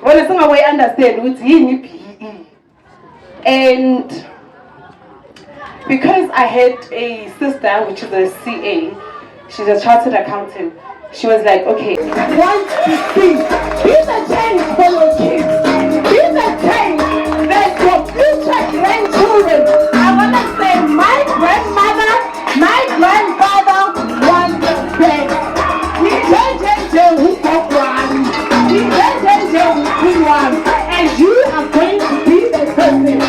Well, it's not way understand what's in PE. And because I had a sister, which is a CA, she's a chartered accountant, she was like, okay, I want to see, here's a change for your kids. Here's a change that your future grandchildren. I want to say my grandmother, my grandfather was the best. And you are going to be the person.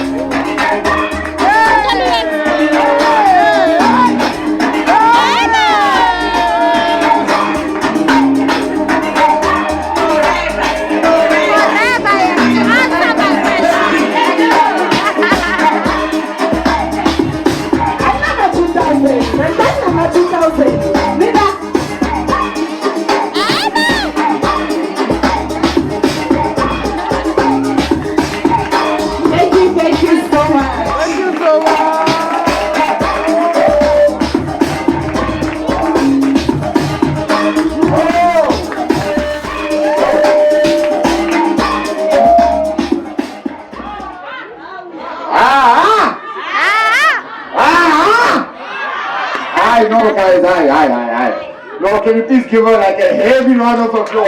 No, can you please give her like a heavy round of applause?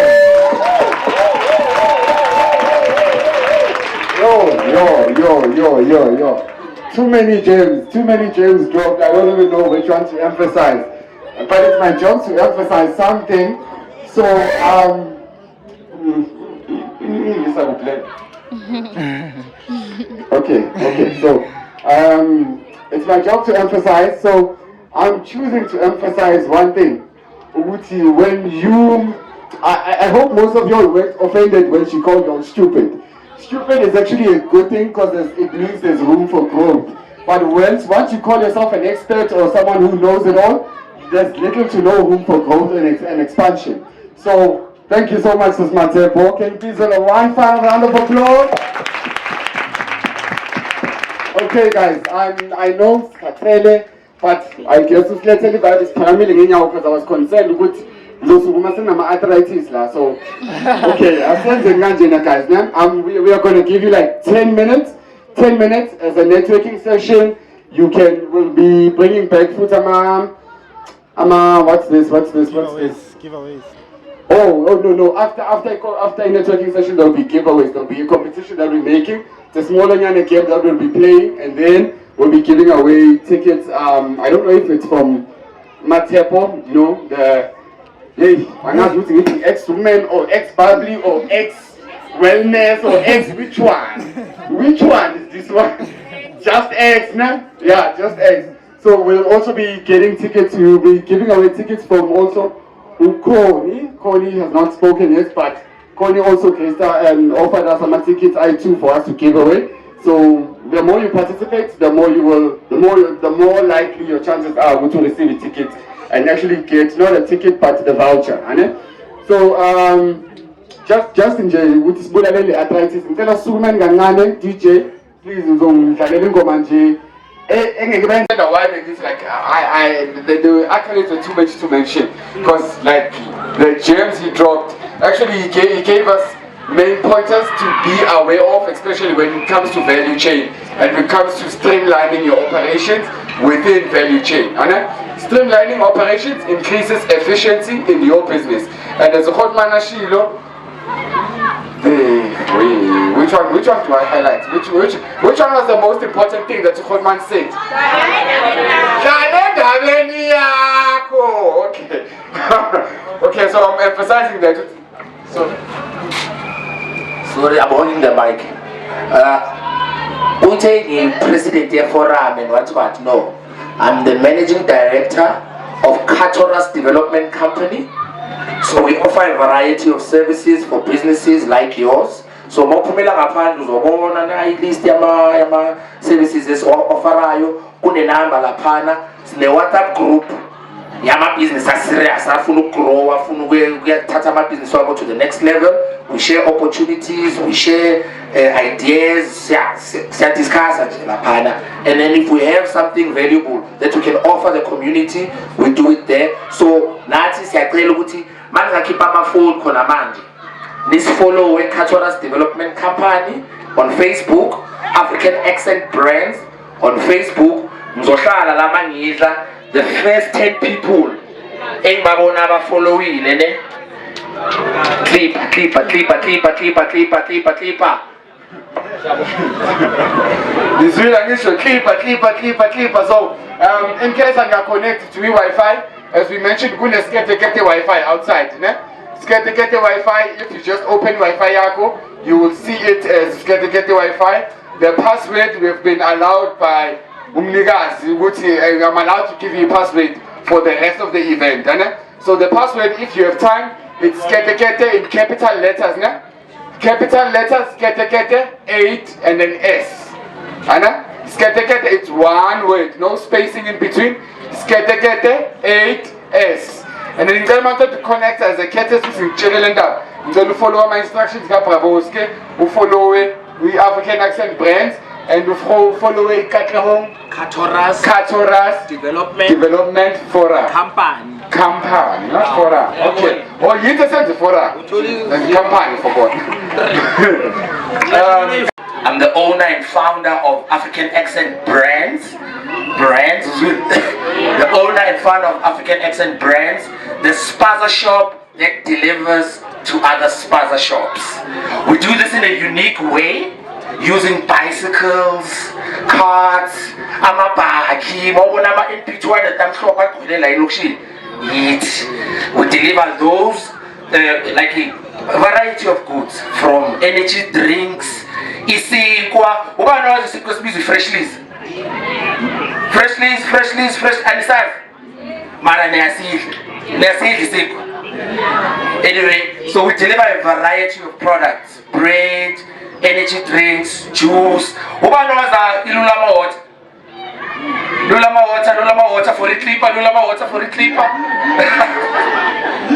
Yo. Too many gems dropped. I don't even know which one to emphasize. But it's my job to emphasize something. So, yes, I will play. Okay, so, it's my job to emphasize, so I'm choosing to emphasize one thing. When you, I hope most of you weren't offended when she called you stupid. Stupid is actually a good thing because it means there's room for growth. But once you call yourself an expert or someone who knows it all, there's little to no room for growth and expansion. So, thank you so much, Ms. Matepo. Can you please have one final round of applause? Okay, guys, I know Kaale, but I guess let's tell you about this pyramid because I was concerned with those who must have arthritis. So, okay, guys, we are going to give you like 10 minutes. 10 minutes as a networking session. We'll be bringing back food. What's this? Giveaways. Oh, no. After a networking session, there'll be giveaways. There'll be a competition that we're making. It's a smaller game that we'll be playing, and then we'll be giving away tickets. I don't know if it's from Matepo, I'm not using it ex-women or ex-bubbly or ex-wellness or ex which one? Which one is this one? Just X, nah? Yeah, just X. So we'll also be getting tickets. We'll be giving away tickets from also Koni. Koni has not spoken yet, but Koni also offered us some tickets I2 for us to give away. So the more you participate, the more likely your chances are to receive a ticket and actually get not a ticket but the voucher. So just enjoy with this bullet arthritis. Instead of Superman Ganane, DJ, please the accolades are too much to mention because like the gems he dropped, actually he gave us main pointers to be aware of, especially when it comes to value chain and when it comes to streamlining your operations within value chain. Streamlining operations increases efficiency in your business. And as a hot manashilo, which one do I highlight? Which one was the most important thing that Hotman said? Okay. Okay, so I'm emphasizing that. Sorry, I'm holding the mic. Ute president of forum and what? No. I'm the managing director of Katoras Development Company. So we offer a variety of services for businesses like yours. So mawuphumela ngaphandle uzobona na list yama services esioferayo kunenamba laphana sine WhatsApp group yama business aserious afuna ukugrow afuna ukuyathatha ama business wabo to the next level. We share opportunities, we share ideas, discuss laphana, and then if we have something valuable that we can offer the community, we do it there. So nathi siyacela ukuthi mangakhipha amafoni khona manje this follow Kaale Development Company on Facebook, African Accent Brands on Facebook. Mzohlala la mangidla the first 10 people engibabona abafollowile ne clipper. This will initial clipper. So in case I'm not connected to Wi-Fi, as we mentioned, we get the Wi-Fi outside. Ne? Get the Wi-Fi. If you just open Wi-Fi Yako, you will see it as get the Wi-Fi. The password we've been allowed by Umnigas, which I'm allowed to give you a password for the rest of the event. Ne? So the password, if you have time, it's get in capital letters. Ne? Capital letters, get 8 and then S. Anna? It's one word, no spacing in between. Skete 8S. And then in to connect as a catesis in Chillinda. You follow my instructions, Gabraboske, who follow we African Accent Brands, and who follow Katlehong, Katoras Development Fora. Company, not Fora. Okay. Oh, you understand the Fora. And company for what? I'm the owner and founder of African Accent Brands. The owner and founder of African Accent Brands, the spaza shop that delivers to other spaza shops. We do this in a unique way, using bicycles, carts, amabhaki, mawubona MP2 we deliver those like a variety of goods, from energy drinks, isinkwa, ubani wazi isinkwa sibiza freshlies, and stuff. Mara niyasili isinkwa. Anyway, so we deliver a variety of products, bread, energy drinks, juice. Ubani wazi ilulama water. Lulama water for it clipper,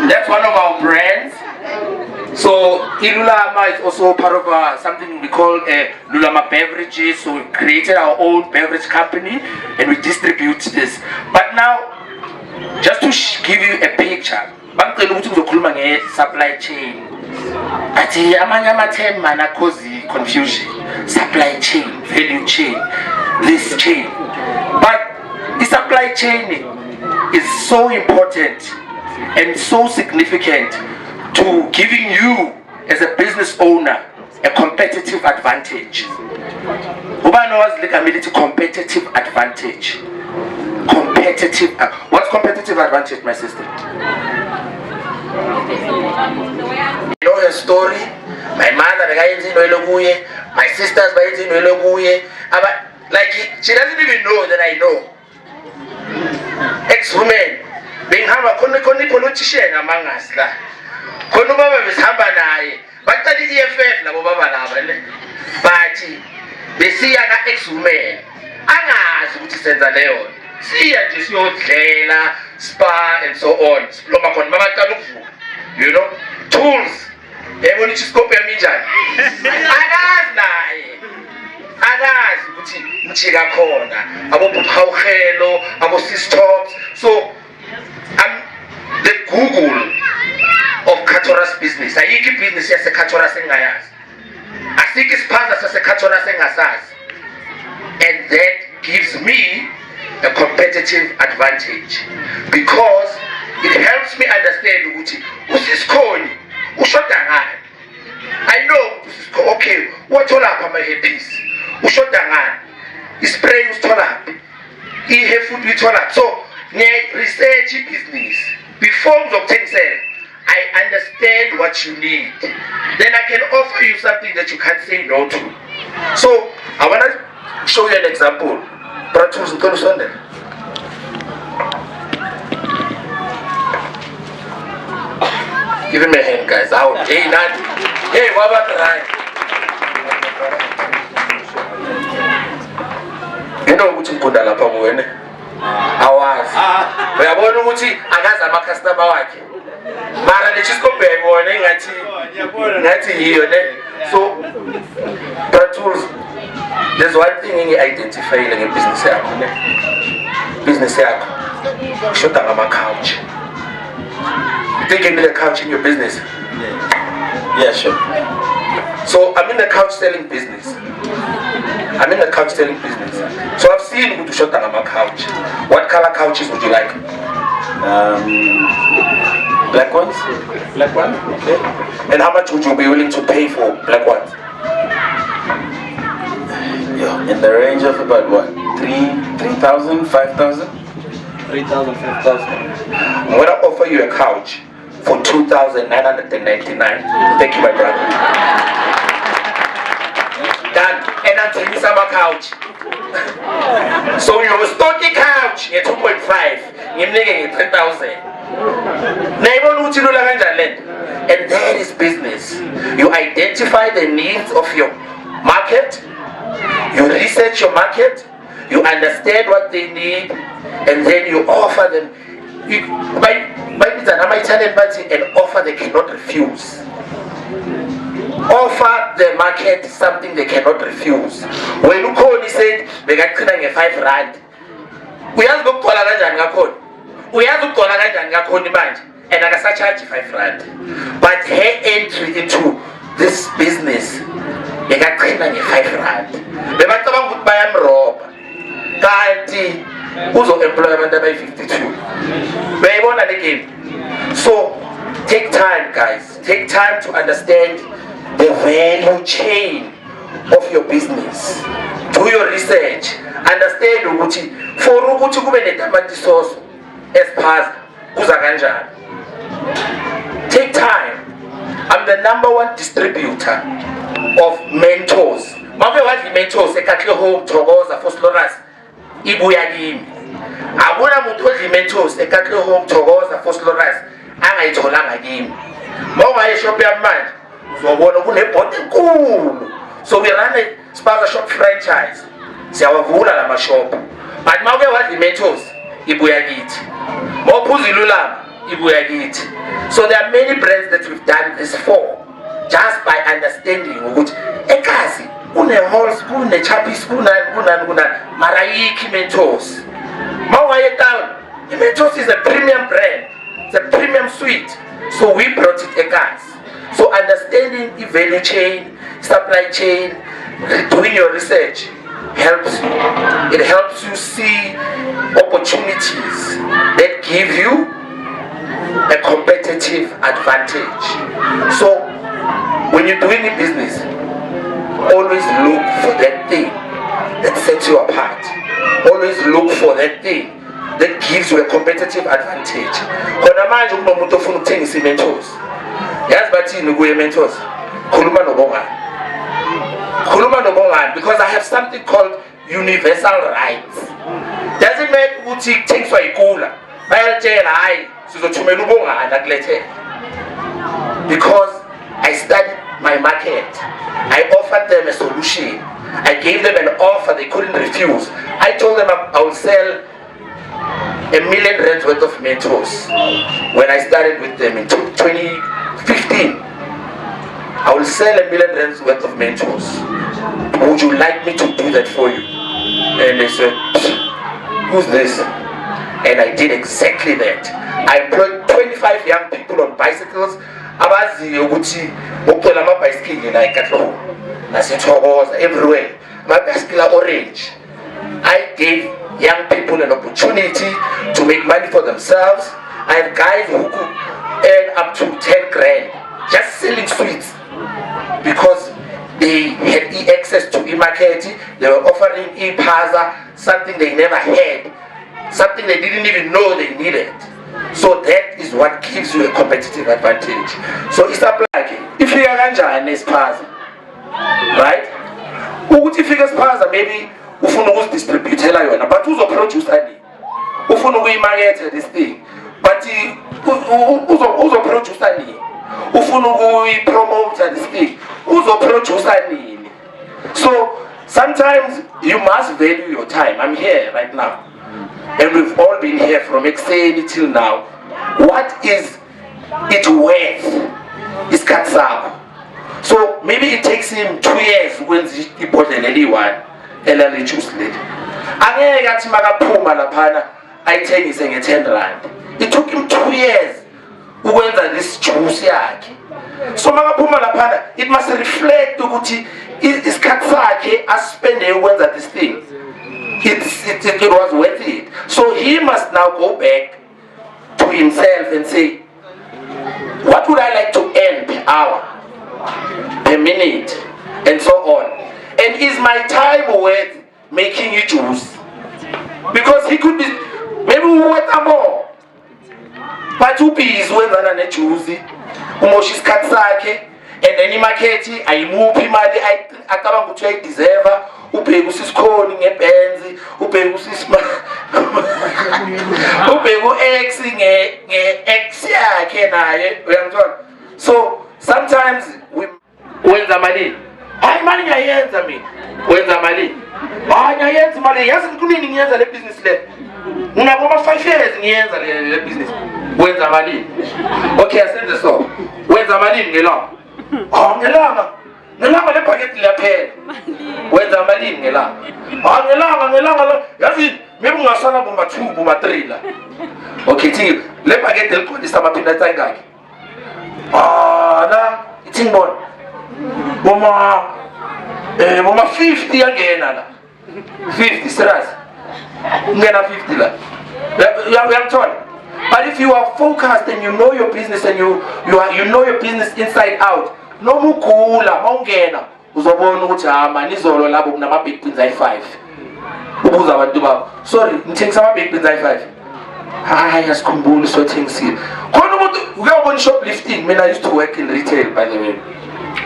That's one of our brands. So Ilulama is also part of something we call Lulama Beverages. So we created our own beverage company and we distribute this. But now, just to give you a picture, supply chain. Ati amanya term mana cause confusion. Supply chain, value chain, this chain. But the supply chain is so important and so significant to giving you as a business owner a competitive advantage. Competitive advantage. What's competitive advantage, my sister? You know your story. My mother, my sisters, like she doesn't even know that I know. Ex-women, being hammer, politician among us. Konubaba besihamba naye baqala iEFF labo baba laba le bathi besiya ka ex-women angazi ukuthi senza leyo siya nje siyodlela spa and so on siploma khona babaqala ukuvuka, you know, tools ebona iscope yami njani akazi naye akazi ukuthi njika khona abobhawhelo abo-systems. So I'm the Google of Kaale business. Ayikho business yaseKaale engayazi. Asikho isiphaza saseKaale engasazi. And that gives me a competitive advantage because it helps me understand ukuthi usiskoni ushoda ngani. I know usiskoni, okay, wathola lapha ama hairpiece. Ushoda ngani? Ispray usithola lapha. I-hair food uyithola lapha. So research business before ngizokuthengisela. I understand what you need. Then I can offer you something that you can't say no to. So I want to show you an example. Give him a hand, guys. Out. Hey, Nat. Hey, what about the right? You know what you put on the phone? Awazi. Uyabona ukuthi akaza ama-customer wakhe. Mara lechisikobhe yibona ngathi yiyo ne. So, but there's one thing engi-identifyile ngebhizinisi yakho ne. Business yakho. Shoda ngama-couch. You think you need a couch in your business? Yeah, sure. So I'm in the couch selling business. So I've seen you to shut down my couch. What color couches would you like? Black ones? Black one? Okay. And how much would you be willing to pay for black ones? Yeah, in the range of about what? 3,000, 5,000? 3,000, 5,000. I'm gonna offer you a couch for 2,999. Thank you, my brother. Done. And I'm taking some couch. So your stocky couch, you're 2.5. You're making 3,000. And that is business. You identify the needs of your market. You research your market. You understand what they need. And then you offer them. And offer they cannot refuse. Offer the market something they cannot refuse. When you call, he said, they got 5 rand. We have to call and I can charge 5 rand. But her entry into this business, they got 5 rand. They might have buy a rob. Who's employment by 52? They want again. So take time, guys. Take time to understand the value chain of your business. Do your research. Understand ukuthi for ukuthi kube netamati sauce espaza kuza kanjani. Take time. I'm the #1 distributor of mentors. Manje wathi mentors eKatlehong, Thokoza, Foslorus ibuya kimi. Akuna muntu odli mentors eKatlehong, Thokoza, Foslorus angayitholanga kimi. Mawungaye shop yamanje uzobona kunebhodi enkulu. So we run a spaza shop franchise. Siyawavula lama shop. But mawuke wadli mentors ibuya kithi. Mawuphuza ilulama ibuya kithi. So there are many brands that we've done this for, just by understanding ukuthi ekazi une-halls, kune-chappies, kunani, mara yikhi mentors. Mawungaye town, mentors is a premium brand. It's a premium suite. So we brought it ekazi. So understanding the value chain, supply chain, doing your research helps you. It helps you see opportunities that give you a competitive advantage. So when you're doing a business, always look for that thing that sets you apart. Always look for that thing that gives you a competitive advantage. Khona manje kunomuntu ofuna ukuthengisa mentors. Yazi bathini kuye mentors? Khuluma nobongani because I have something called universal rights. Doesn't matter ukuthi kuthengiswa ikula. Bayalitshela hayi sizothumela ubongani akulethe. Because I studied my market. I offered them a solution. I gave them an offer they couldn't refuse. I told them I will sell R1 million worth of mentors when I started with them in 2015. I will sell R1 million worth of mentors. Would you like me to do that for you? And they said, who's this? And I did exactly that. I employed 25 young people on bicycles. Abaziyo ukuthi ukucela ama-bicycle la eKatlehong naseThokoza everywhere. My bicycle are orange. I gave young people an opportunity to make money for themselves. I have guys who could earn up to 10 grand just selling sweets because they had access to e-market. They were offering e-paza, something they never had, something they didn't even know they needed. So that is what gives you a competitive advantage. So it's up like if you are kanjani espaza, right? Ukuthi ifika espaza maybe ufuna ukudistributela yona but uzoproduce ani? Ufuna ukuyimarket this thing but uzoproduce ani? ufuna ukuyipromote this thing uzoproducer nini. So sometimes you must value your time. I'm here right now and we've all been here from early till now. What is it worth? Isikhathi sakho. So maybe it takes him 2 years ukwenza ibhodlela eliyi-1 elalijuice leli. Angeke athi makaphuma laphana ayithengise nge-10 rand. It took him 2 years ukwenza this juice yakhe. So makaphuma laphana it must reflect ukuthi isikhathi sakhe aspende ukwenza this thing. It was worth it. So he must now go back to himself and say, what would I like to earn per hour, per minute, and so on? And is my time worth making you juice? Because he could be, maybe worth more. But two peas when than a juicy, umoshi's cut sake, and any market, I move him, I can't go to deserve. Upegu siskoni ngebenzi, upegu sisma, upegu X nge X yakhe naye uyangizwa. So sometimes we wenza mali, hayi mali ngiyenza mina, wenza mali, hayi ngiyenza mali, yazi kunini ngiyenza le business le, ngingaboma 5 years ngiyenza le business, wenza mali. Okay, asenze so, wenza mali ngelanga, ngelanga. Ngelanga le packet liyaphela. Wenza malini ngelanga? Ngelanga yazi maybe ungasala bomba 2 bomba 3 la. Okay, thi le packet liqondisa amaphinda ayingaki? La ithi ngibona. Bomba 50 yangena la. 50 serious. Ngena 50 la. Uyangithola? But if you are focused and you know your business and you know your business inside out, no mukula mawungena uzobona ukuthi mani izolo labo kunama big beans ayi5 ubuza abantu babo sorry ngithengisa ama big beans ayi5 hayi asikhumbuli sothengisile khona umuntu uyabona shoplifting. Mina I used to work in retail, by the way.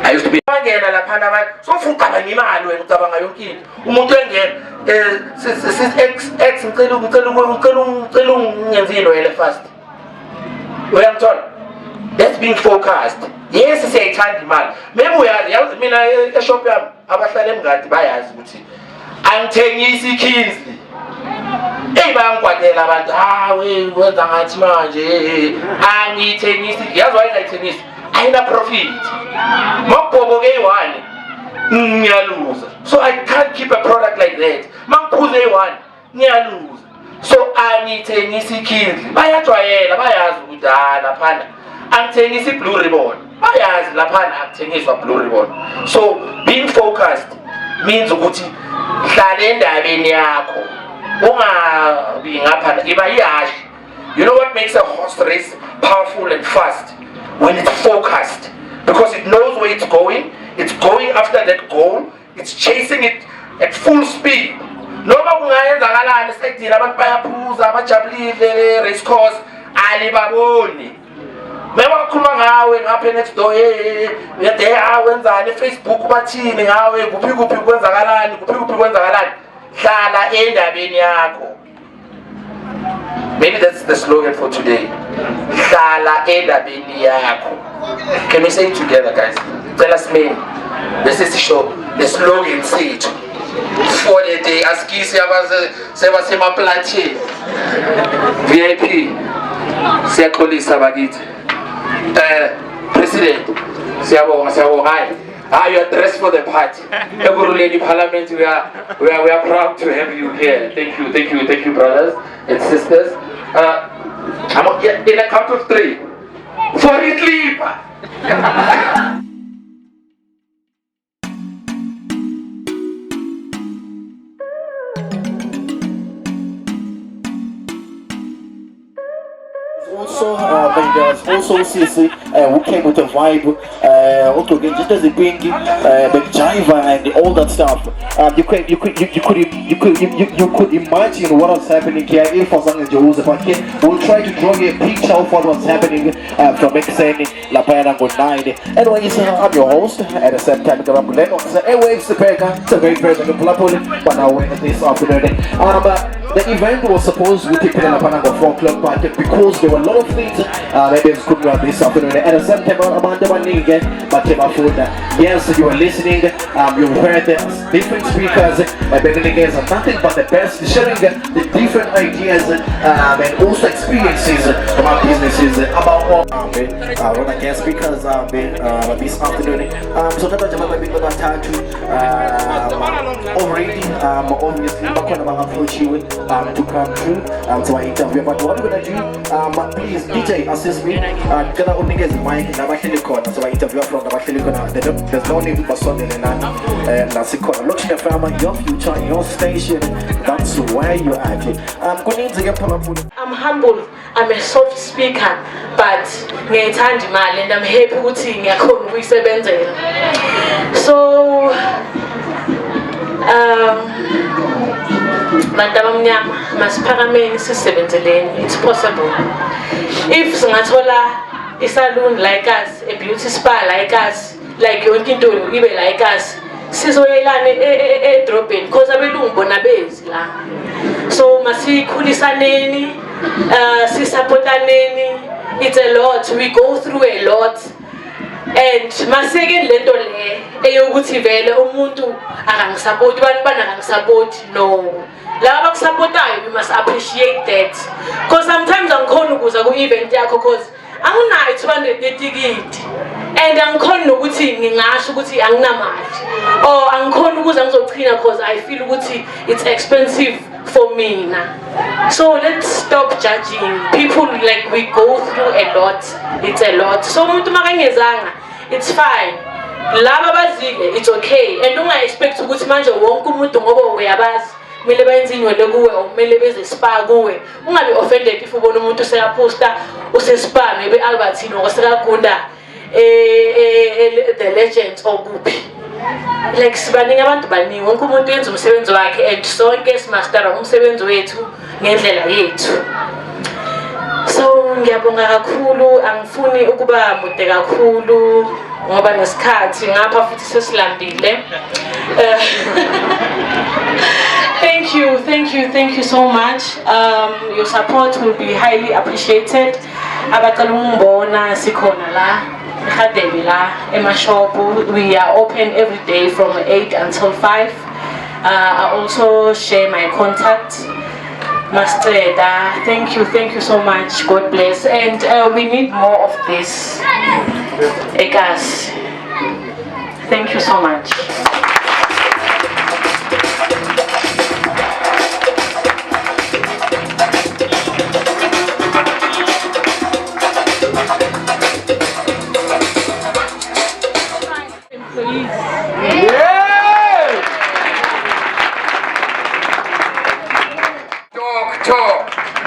I used to be ngena lapha abantu sofuqa imali wena ucabanga yonke into umuntu engena X ngicela ungenzini wena fast uyamthola. That's being focused. Yes, siyayithanda imali. Maybe uyazi mina eshop yami abahlala emngadi bayazi ukuthi angithengisi iKingsley. Bayangikwadela abantu wenza ngathi manje angithengisi. Yazi why ngayithengisi? Ayina profit. Mokubhoboke i1 ngiyaluza. So I can't keep a product like that. Mangiphuze i1 ngiyaluza. So angithengisi iKingsley. Bayajwayela bayazi ukuthi laphana angithengisi blue ribbon. Bayazi laphana akuthengiswa blue ribbon. So being focused means ukuthi hlala endabeni yakho ungabi ngapha iba ihashi. You know what makes a horse race powerful and fast? When it's focused, because it knows where it's going after that goal, it's chasing it at full speed. Noma kungayenzakalani sekudini abantu bayaphuza abajabulile race course alibaboni. Mema kukhuluma ngawe ngapha next door yade wenzani Facebook bathini ngawe kuphi kwenzakalani hlala endabeni yakho. Maybe that's the slogan for today. Hlala endabeni yakho. Can we say it together, guys? Tell us, man. This is the show. The slogan say it. For the day, askisi abasema planche. VIP. Siyaxolisa bakithi. President. Siyabonga. You are dressed for the party. Ekuruleni Parliament, we are proud to have you here. Thank you, brothers and sisters. In a count of 3. For it, leap. There's also Sisi, who came with a vibe, also just as a bring the jiva and all that stuff. You could imagine what was happening here if for some Jerusalem. We'll try to draw you a picture of what was happening from Exeni, La Payana Good Night. Anyway, I'm your host at the same time. Airwaves the Pega, it's a great person to pull up on it, but now we're this afternoon. the event was supposed to take place at around 4 o'clock, but because there were a lot of things maybe it's good about this afternoon. At the same time, yes, you were listening, you heard the different speakers, beginning is nothing but the best, sharing the different ideas and also experiences about businesses, about all one of guest speakers this afternoon. So that was about time to already obviously approach you to come through to my interview. But what we're gonna do, please DJ assist me. Gonna only get the mic in the corner, so I interview from the corner. There's no need for Sunday and that's the corner. Look at the family, your future, your station. That's where you're at. I'm humble. I'm a soft speaker, but and I'm happy with it. So it's possible. If Singathola a salon like us, a beauty spa like us, like you can do even like us, sizoyelana dropping because abelungu bona bezi la. So masikhulisaneni, sisapotaneni. It's a lot. We go through a lot. And maseke lento le eyokuthi vele umuntu akangisupporti abantu bangangsupporti no. Laba bakusupportayo we must appreciate that. Because sometimes angikhona ukuza ku event yakho because anginayo 200 yetikiti. And angikhona ukuthi ngingasho ukuthi anginamali. Or angikhona ukuza ngizochina because I feel ukuthi it's expensive for me now. So let's stop judging. People like we go through a lot. It's a lot. So umuntu makangezanga, it's fine. Laba bazile, it's okay. And don't expect ukuthi manje wonke umuntu ngoba uyabazi kumele bayenzini wena kuwe or kumele beze spa kuwe. Ungabe offended if ubona umuntu useyaposta use spa maybe Albertine or sekagunda the legends or kuphi. Like sibaningi abantu baningi wonke umuntu yenza umsebenzi wakhe and sonke simastera umsebenzi wethu ngendlela yethu. So ngiyabonga kakhulu, angifuni ukuba mude kakhulu ngoba nesikhathi ngapha futhi sesilambile. Thank you so much. Your support will be highly appreciated. Abacela ungibona sikhona la. We are open every day from 8 until 5. I also share my contact. Mastreda, thank you so much. God bless. And we need more of this. Egas. Thank you so much.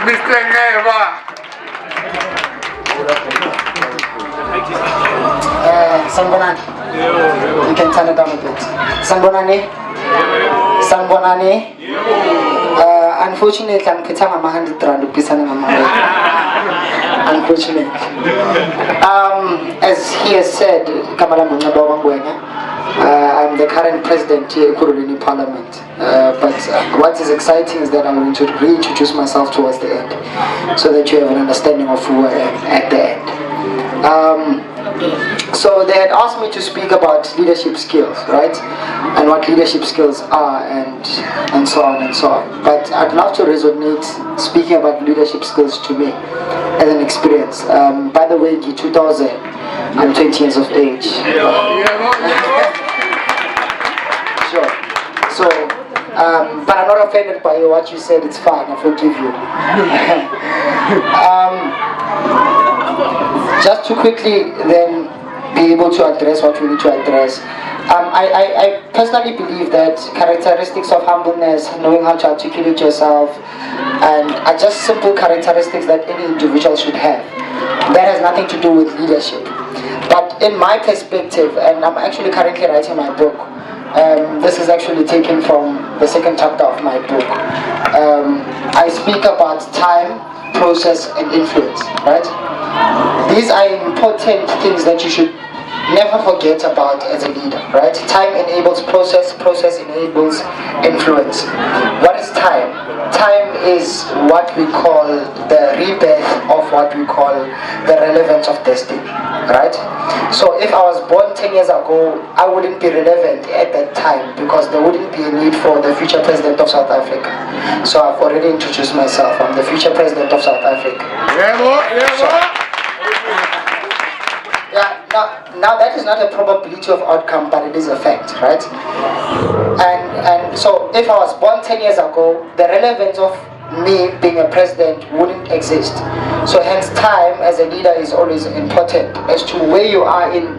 Mr. Neva. Sanbonani. You can turn it down a bit. Sanbonani. Sanbonani. Unfortunately, I'm getting 100 rand rupees. Unfortunately. As he has said, I'm the current president here at Kurulini Parliament. But what is exciting is that I'm going to reintroduce myself towards the end, so that you have an understanding of who I am at the end. So they had asked me to speak about leadership skills, right? And what leadership skills are, and so on and so on. But I'd love to resonate speaking about leadership skills to me as an experience. By the way, in 2000, I'm 20 years of age. Sure. So, but I'm not offended by what you said. It's fine. I forgive you. Just to quickly then be able to address what we need to address. I personally believe that characteristics of humbleness, knowing how to articulate yourself, and are just simple characteristics that any individual should have. That has nothing to do with leadership. But in my perspective, and I'm actually currently writing my book, this is actually taken from the second chapter of my book. I speak about time, process, and influence, right? These are important things that you should never forget about as a leader, right? Time enables process, process enables influence. What is time? Time is what we call the rebirth of what we call the relevance of destiny, right? So if I was born 10 years ago, I wouldn't be relevant at that time because there wouldn't be a need for the future president of South Africa. So I've already introduced myself. I'm the future president of South Africa. Now that is not a probability of outcome, but it is a fact, right? And so if I was born 10 years ago, the relevance of me being a president wouldn't exist. So hence time as a leader is always important. As to where you are in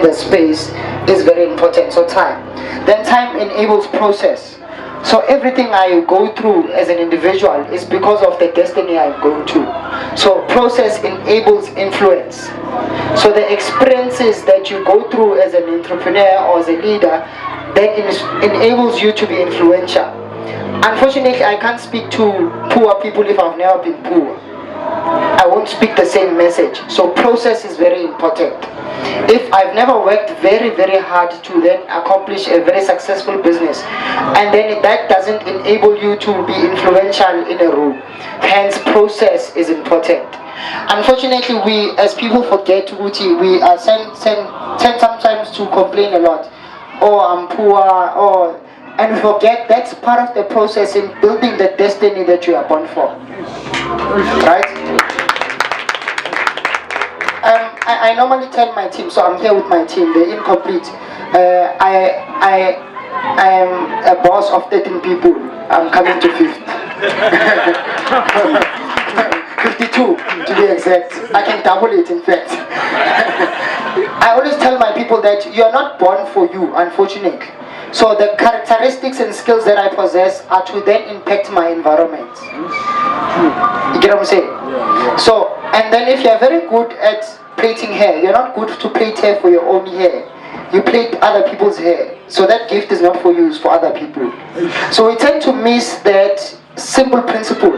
the space is very important. So time. Then time enables process. So everything I go through as an individual is because of the destiny I'm going to. So process enables influence. So the experiences that you go through as an entrepreneur or as a leader, that enables you to be influential. Unfortunately, I can't speak to poor people if I've never been poor. I won't speak the same message. So process is very important. If I've never worked very, very hard to then accomplish a very successful business, and then that doesn't enable you to be influential in a room, hence process is important. Unfortunately, we as people forget, Uti, we are tend sometimes to complain a lot. Oh, I'm poor, and we forget that's part of the process in building the destiny that you are born for. Right? I normally tell my team, so I'm here with my team, they're incomplete. I am a boss of 13 people. I'm coming to 50. 52 to be exact. I can double it in fact. I always tell my people that you are not born for you, unfortunately. So the characteristics and skills that I possess are to then impact my environment. You get what I'm saying? So, and then if you're very good at plaiting hair, you're not good to plait hair for your own hair. You plait other people's hair. So that gift is not for you, it's for other people. So we tend to miss that simple principle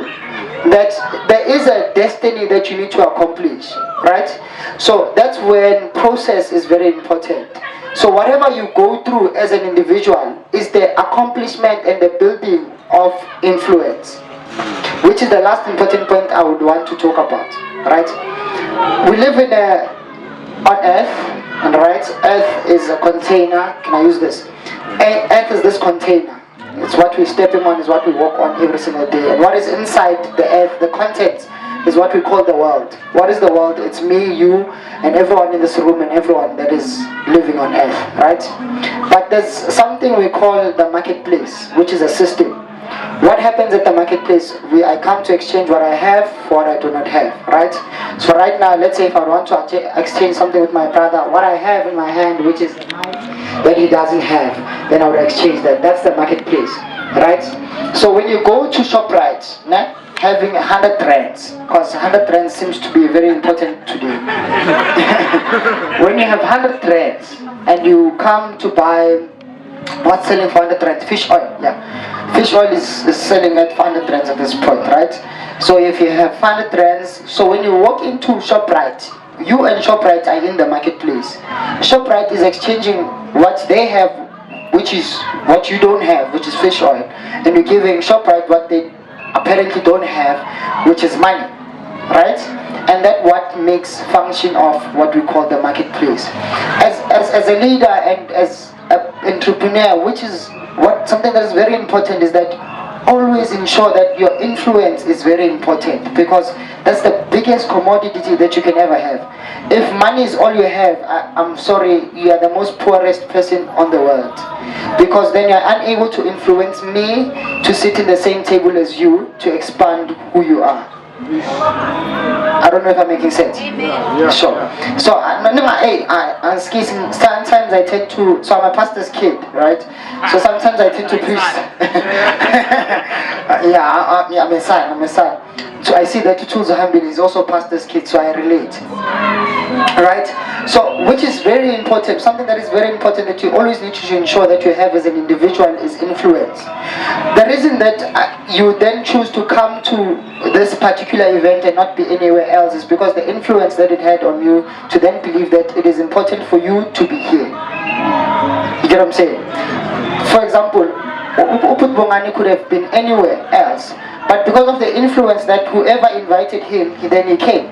that there is a destiny that you need to accomplish, right? So that's when process is very important. So whatever you go through as an individual is the accomplishment and the building of influence, which is the last important point I would want to talk about, right? We live on Earth, and right, Earth is a container. Can I use this? Earth is this container. It's what we're stepping on, is what we walk on every single day. And what is inside the Earth, the content, is what we call the world. What is the world? It's me, you, and everyone in this room and everyone that is living on Earth, right? But there's something we call the marketplace, which is a system. What happens at the marketplace? I come to exchange what I have for what I do not have, right? So right now, let's say if I want to exchange something with my brother, what I have in my hand, which is that he doesn't have, then I would exchange that. That's the marketplace, right? So when you go to ShopRite, having 100 rands, because 100 rands seems to be very important today. When you have 100 rands and you come to buy, what's selling for 100 rands? Fish oil, yeah. Fish oil is selling at 500 rands at this point, right? So if you have 500 rands, so when you walk into ShopRite, you and ShopRite are in the marketplace. ShopRite is exchanging what they have, which is what you don't have, which is fish oil, and you're giving ShopRite what they apparently don't have, which is money, right? And that what makes function of what we call the marketplace. As a leader and as an entrepreneur, which is something that is very important, is that always ensure that your influence is very important, because that's the biggest commodity that you can ever have. If money is all you have, I'm sorry, you are the most poorest person on the world, because then you're unable to influence me to sit in the same table as you to expand who you are. I don't know if I'm making sense. Amen. Sure. So sometimes I tend to, so I'm a pastor's kid, right? So sometimes I tend to preach. I'm a son. So I see that Tutuzo Hambili is also pastor's kid, so I relate. Right? So, which is very important, something that is very important that you always need to ensure that you have as an individual is influence. The reason that you then choose to come to this particular event and not be anywhere else is because the influence that it had on you to then believe that it is important for you to be here. You get what I'm saying? For example, Uput Bongani could have been anywhere else, but because of the influence that whoever invited him, then he came.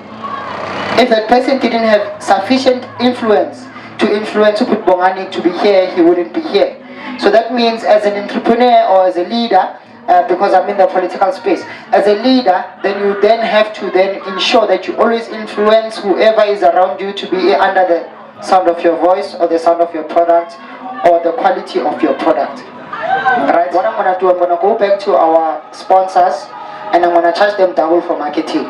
If that person didn't have sufficient influence to influence Uput Bongani to be here, he wouldn't be here. So that means as an entrepreneur or as a leader, because I'm in the political space, as a leader, then you then have to then ensure that you always influence whoever is around you to be under the sound of your voice or the sound of your product or the quality of your product. Right? What I'm going to do, I'm going to go back to our sponsors and I'm going to charge them double for marketing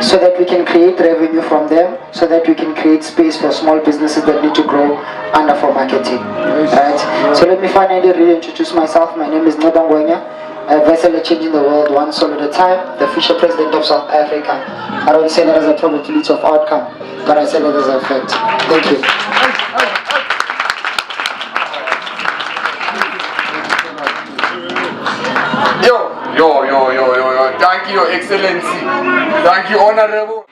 so that we can create revenue from them, so that we can create space for small businesses that need to grow under for marketing. Right? So let me finally really introduce myself. My name is Nobangwenya, a vessel changing the world one soul at a time, the future president of South Africa. I don't say that as a probability of outcome, but I say that as a fact. Thank you. Yo. Thank you, Your Excellency. Thank you, Honorable.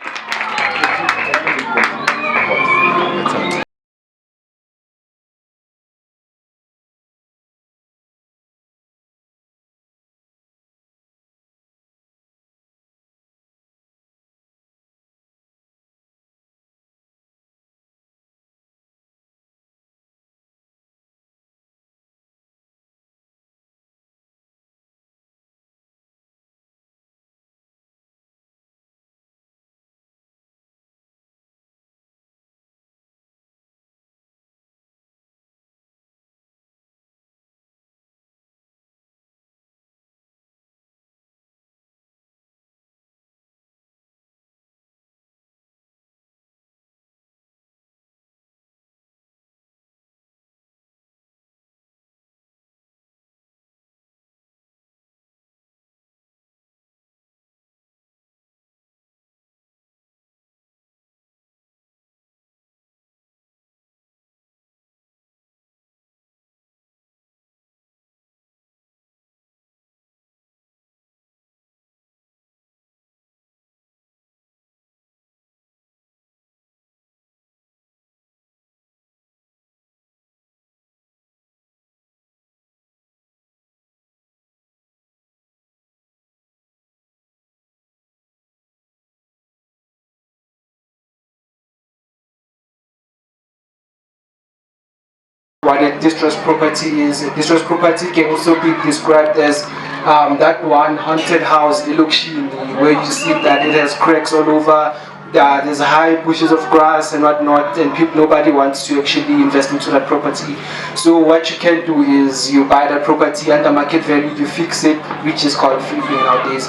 What a distressed property is. A distressed property can also be described as that one haunted house, Elokshini, where you see that it has cracks all over, there's high bushes of grass and whatnot, and nobody wants to actually invest into that property. So what you can do is you buy that property under market value, you fix it, which is called flipping nowadays,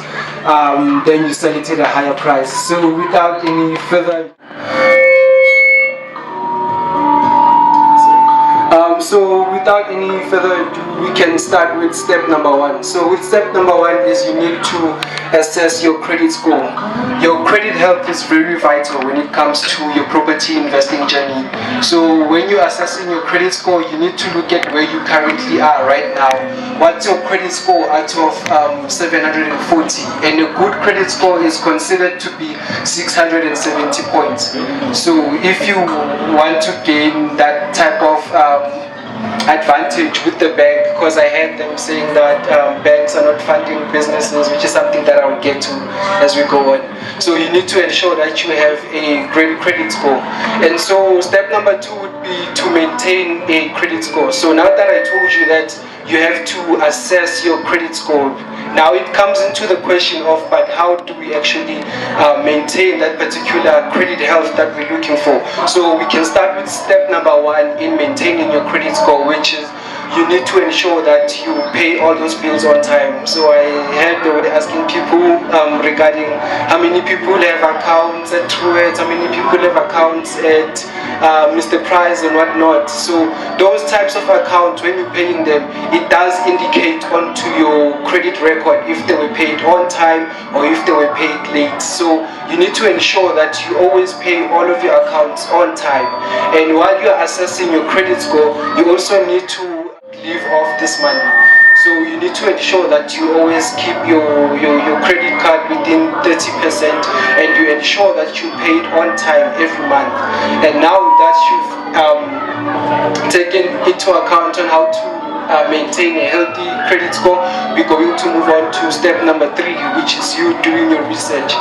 then you sell it at a higher price. So without any further ado, we can start with step number one. So with step number one is you need to assess your credit score. Your credit health is very vital when it comes to your property investing journey. So when you're assessing your credit score, you need to look at where you currently are right now. What's your credit score out of 740? And a good credit score is considered to be 670 points. So if you want to gain that type of advantage with the bank, because I heard them saying that banks are not funding businesses, which is something that I will get to as we go on. So you need to ensure that you have a great credit score. And so step number two would be to maintain a credit score. So now that I told you that you have to assess your credit score, now it comes into the question of, but how do we actually maintain that particular credit health that we're looking for? So we can start with step number one in maintaining your credit score, which is you need to ensure that you pay all those bills on time. So I heard they were asking people regarding how many people have accounts at Truett, how many people have accounts at Mr. Price and whatnot. So those types of accounts, when you're paying them, it does indicate onto your credit record if they were paid on time or if they were paid late. So you need to ensure that you always pay all of your accounts on time. And while you're assessing your credit score, you also need to live off this money. So you need to ensure that you always keep your credit card within 30% and you ensure that you pay it on time every month. And now that you've taken into account on how to maintain a healthy credit score, we're going to move on to step number 3, which is you doing your research.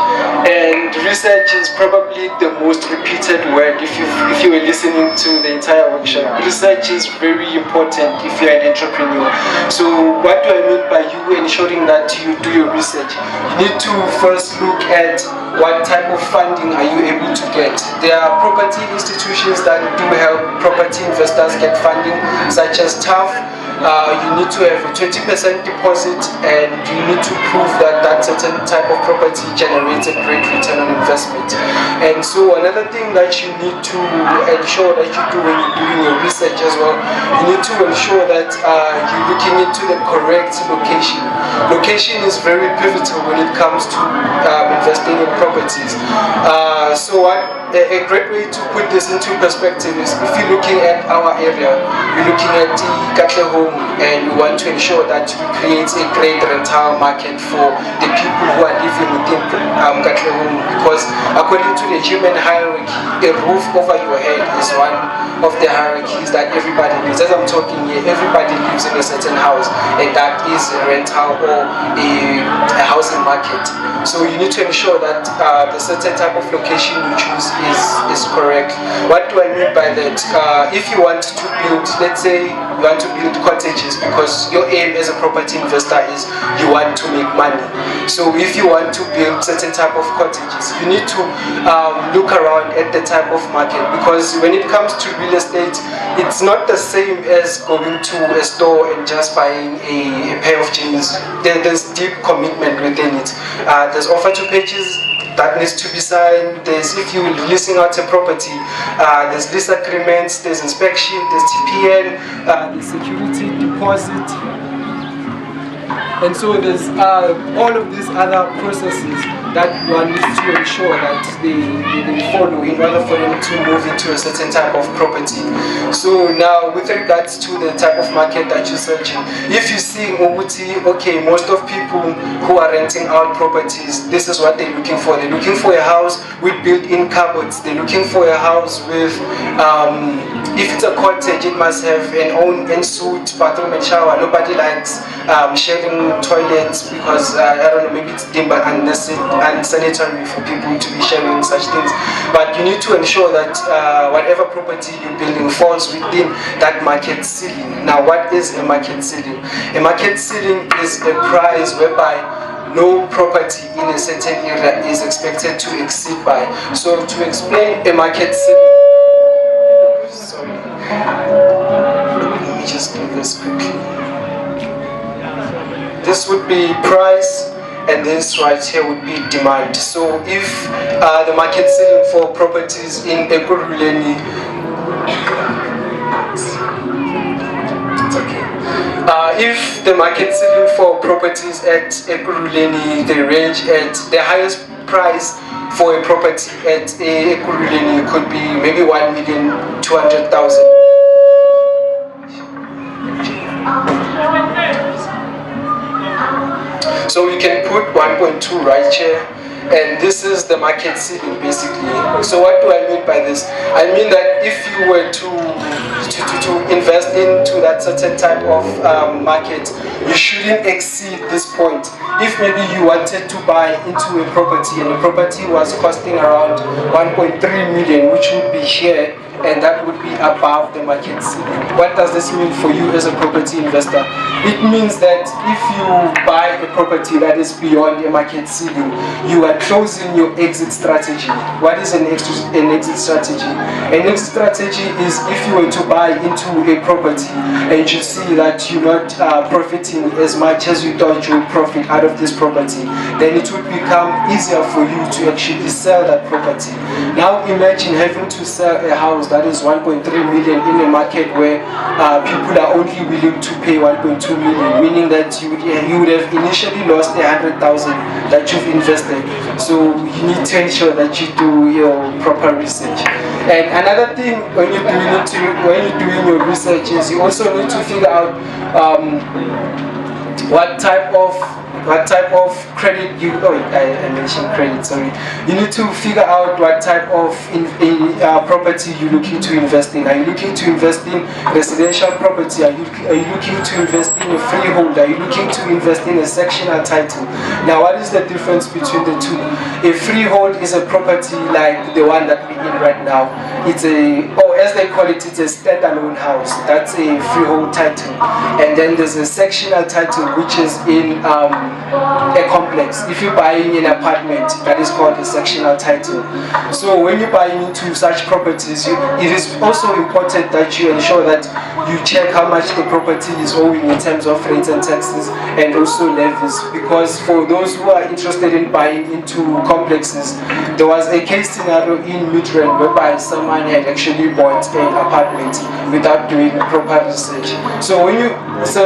And research is probably the most repeated word if you were listening to the entire workshop. Research is very important if you're an entrepreneur. So what do I mean by you ensuring that you do your research? You need to first look at what type of funding are you able to get. There are property institutions that do help property investors get funding, such as TAF. You need to have a 20% deposit and you need to prove that that certain type of property generates a great return on investment. And so another thing that you need to ensure that you do when you're doing your research as well, you need to ensure that you're looking into the correct location. Location is very pivotal when it comes to investing in properties. So a great way to put this into perspective is if you're looking at our area, you're looking at the Katlehong, and we want to ensure that we create a great rental market for the people who are living within Katlehong, because according to the human hierarchy, a roof over your head is one of the hierarchies that everybody needs. As I'm talking here, everybody lives in a certain house, and that is a rental or a housing market. So you need to ensure that the certain type of location you choose is correct. What do I mean by that? If you want to build, let's say you want to build cottages because your aim as a property investor is you want to make money. So if you want to build certain type of cottages, you need to look around at the type of market, because when it comes to real estate, it's not the same as going to a store and just buying a pair of jeans. There's deep commitment within it. There's offer to purchase that needs to be signed. There's, if you're leasing out a property, there's lease agreements, there's inspection, there's TPN, there's security deposit, and so there's all of these other processes that one needs to ensure that they follow in order for them to move into a certain type of property. So now, with regards to the type of market that you're searching, if you see okay, most of people who are renting out properties, this is what they're looking for. They're looking for a house with built-in cupboards. They're looking for a house with, if it's a cottage, it must have an own en-suite bathroom and shower. Nobody likes sharing toilets because I don't know, maybe it's dim but unsanitary for people to be sharing such things. But you need to ensure that whatever property you're building falls within that market ceiling. Now, what is a market ceiling? A market ceiling is a price whereby no property in a certain area is expected to exceed by. So to explain a market ceiling, sorry, let me just do this quickly. This would be price, and this right here would be demand. So if the market ceiling for properties in Ekurhuleni, if the market ceiling for properties at Ekurhuleni, they range at the highest price for a property at Ekurhuleni could be maybe 1,200,000. So we can put 1.2 right here, and this is the market ceiling basically. So what do I mean by this? I mean that if you were to invest into that certain type of market, you shouldn't exceed this point. If maybe you wanted to buy into a property and the property was costing around 1.3 million, which would be here, and that would be above the market ceiling. What does this mean for you as a property investor? It means that if you buy a property that is beyond a market ceiling, you are closing your exit strategy. What is an exit strategy? An exit strategy is if you were to buy into a property and you see that you're not profiting as much as you thought you would profit out of this property, then it would become easier for you to actually sell that property. Now imagine having to sell a house that is 1.3 million in a market where people are only willing to pay 1.2 million, meaning that you would have initially lost 100,000 that you've invested. So you need to ensure that you do your proper research. And another thing when you're doing your research is you also need to figure out what type of credit I mentioned credit, sorry. You need to figure out what type of property you're looking to invest in. Are you looking to invest in residential property? Are you looking to invest in a freehold? Are you looking to invest in a sectional title? Now, what is the difference between the two? A freehold is a property like the one that we're in right now. It's as they call it, it's a standalone house. That's a freehold title. And then there's a sectional title, which is in a complex. If you're buying an apartment, that is called a sectional title. So when you're buying into such properties, it is also important that you ensure that you check how much the property is owing in terms of rates and taxes and also levies. Because for those who are interested in buying into complexes, there was a case scenario in Midrand whereby someone had actually bought an apartment without doing proper research. So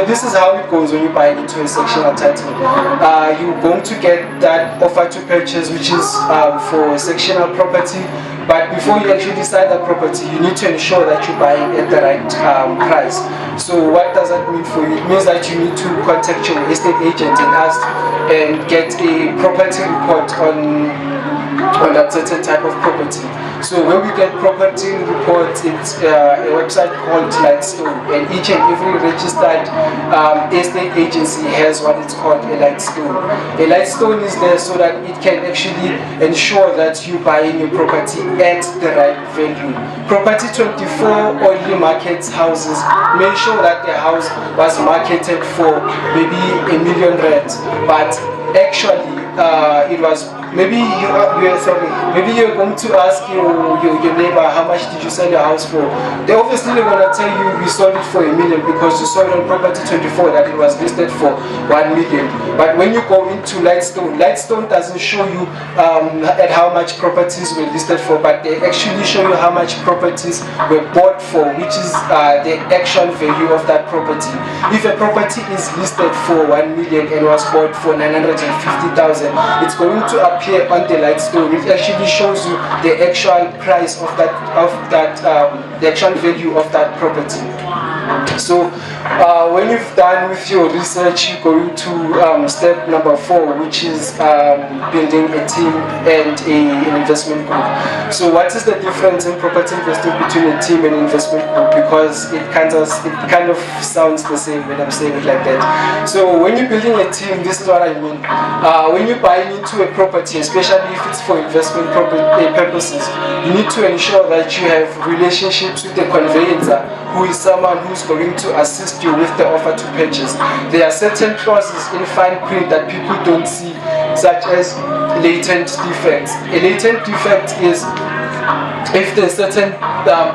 this is how it goes when you buy into a sectional title. You're going to get that offer to purchase, which is for sectional property. But before you actually sell that property, you need to ensure that you're buying at the right price. So what does that mean for you? It means that you need to contact your estate agent and ask and get a property report on that certain type of property. So when we get property reports, it's a website called Lightstone, and each and every registered estate agency has what it's called a Lightstone. A Lightstone is there so that it can actually ensure that you buying your property at the right value. Property 24 only markets houses. Make sure that the house was marketed for maybe R1 million, but actually it was maybe you're going to ask your neighbor how much did you sell your house for. They obviously going to tell you we sold it for R1 million because you saw it on property 24 that it was listed for 1 million. But when you go into Lightstone doesn't show you at how much properties were listed for, but they actually show you how much properties were bought for, which is the actual value of that property. If a property is listed for 1 million and was bought for 950,000, it's going to appear on the Lightstone. It actually shows you the actual price of the actual value of that property. So when you've done with your research, you go to step number 4, which is building a team and an investment group. So what is the difference in property investing between a team and an investment group? Because it kind of sounds the same when I'm saying it like that. So when you're building a team, this is what I mean. When you're buying into a property, especially if it's for investment purposes, you need to ensure that you have relationships with the conveyancer, who is someone who's going to assist you with the offer to purchase. There are certain clauses in fine print that people don't see, such as latent defects. A latent defect is if there's certain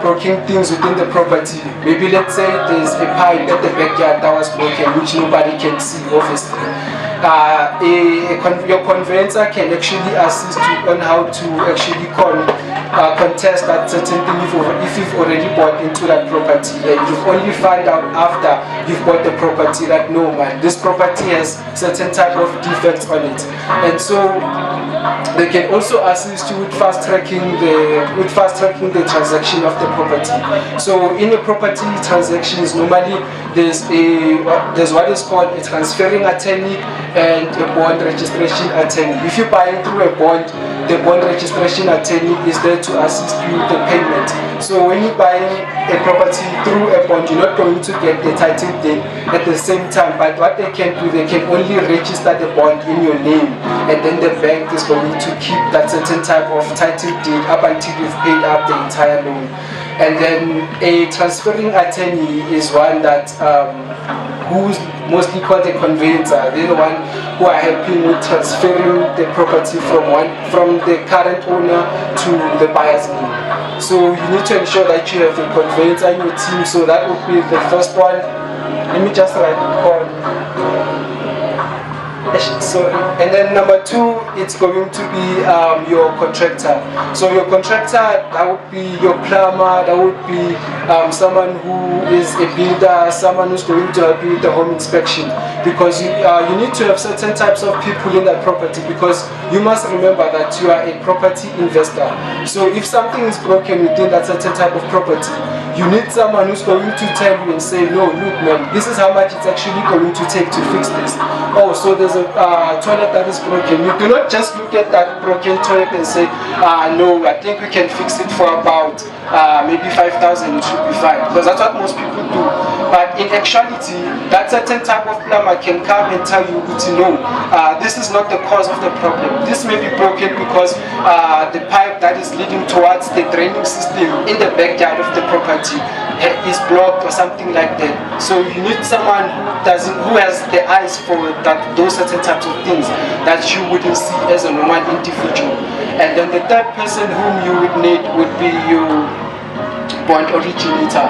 broken things within the property. Maybe let's say there's a pipe at the backyard that was broken, which nobody can see, obviously. Your conveyancer can actually assist you on how to actually contest that certain thing if you've already bought into that property and you've only found out after you've bought the property that no man, this property has certain type of defects on it. And so they can also assist you with fast tracking the transaction of the property. So in a property transactions, normally there's what is called a transferring attorney and a bond registration attorney. If you're buying through a bond, the bond registration attorney is there to assist you with the payment. So when you're buying a property through a bond, you're not going to get the title deed at the same time. But what they can do, they can only register the bond in your name, and then the bank is going to keep that certain type of title deed up until you've paid up the entire loan. And then a transferring attorney is one that who's mostly called a conveyancer. They're the one who are helping with transferring the property from the current owner to the buyer's name. So you need to ensure that you have a conveyancer in your team. So that would be the first one. Let me just write call. Sorry. And then number 2, it's going to be your contractor. So your contractor, that would be your plumber, that would be someone who is a builder, someone who's going to help you with the home inspection. Because you need to have certain types of people in that property, because you must remember that you are a property investor. So if something is broken within that certain type of property, you need someone who's going to tell you and say, no, look man, this is how much it's actually going to take to fix this. Oh, so there's a toilet that is broken. You do not just look at that broken toilet and say, no, I think we can fix it for about maybe 5,000, it should be fine. Because that's what most people do. But in actuality, that certain type of plumber can come and tell you, no, this is not the cause of the problem. This may be broken because the pipe that is leading towards the draining system in the backyard of the property is blocked or something like that. So you need someone who has the eyes for those certain types of things that you wouldn't see as a normal individual. And then the third person whom you would need would be your bond originator.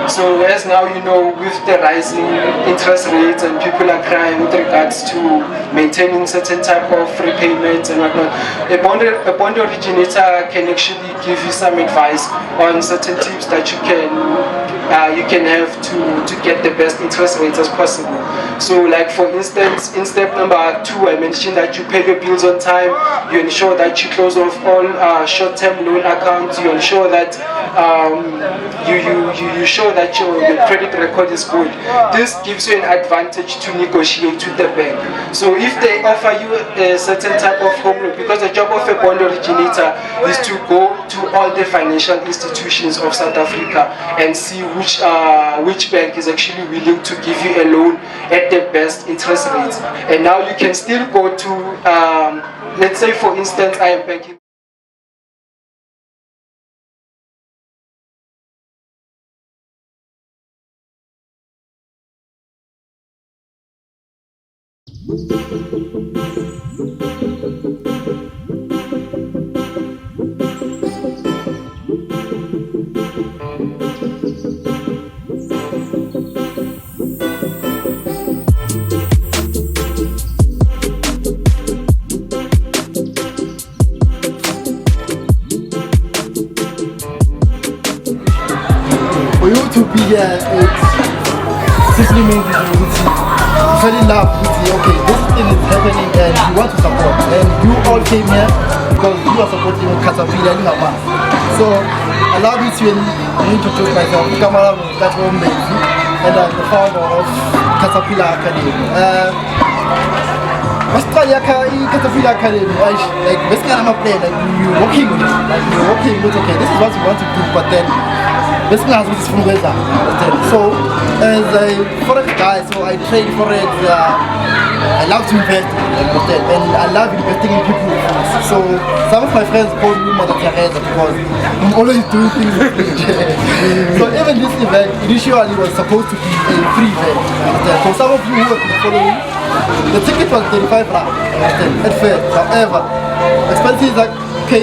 So as now you know, with the rising interest rates and people are crying with regards to maintaining certain type of repayments and whatnot, a bond originator can actually give you some advice on certain tips that you can have to get the best interest rates as possible. So like for instance, in step number 2, I mentioned that you pay your bills on time, you ensure that you close off all short-term loan accounts, you ensure that you show that your credit record is good. This gives you an advantage to negotiate with the bank. So if they offer you a certain type of home loan, because the job of a bond originator is to go to all the financial institutions of South Africa and see which bank is actually willing to give you a loan at the best interest rates. And now you can still go to, let's say for instance, I am banking. For you to be here, it simply means you fell in love with it. Okay, this thing is happening and you want to support. And you all came here because you are supporting Caterpillar and Hama. So allow me to introduce myself. Katlehong, and I'm the founder of Caterpillar Academy. Australia Caterpillar Academy, like basically I'm a player, like you're working with okay, this is what you want to do, but then basically I was from Gaza. So as a forex guy, so I trade forex. I love to invest, and I love investing in people. So some of my friends call me Mother Teresa because I'm always doing things. So even this event initially was supposed to be a free event. So some of you who have been following, the ticket was 35 rand at fair. However, expenses like okay,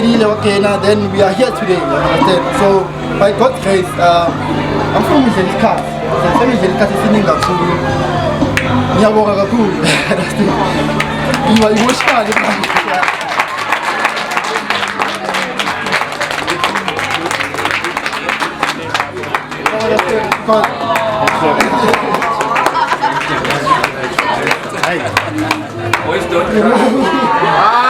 now then we are here today. So by God's grace, I'm from Mizelikasi. From Mizelikasi, sitting up to Nyaboga Gaku. You are emotional. Always don't.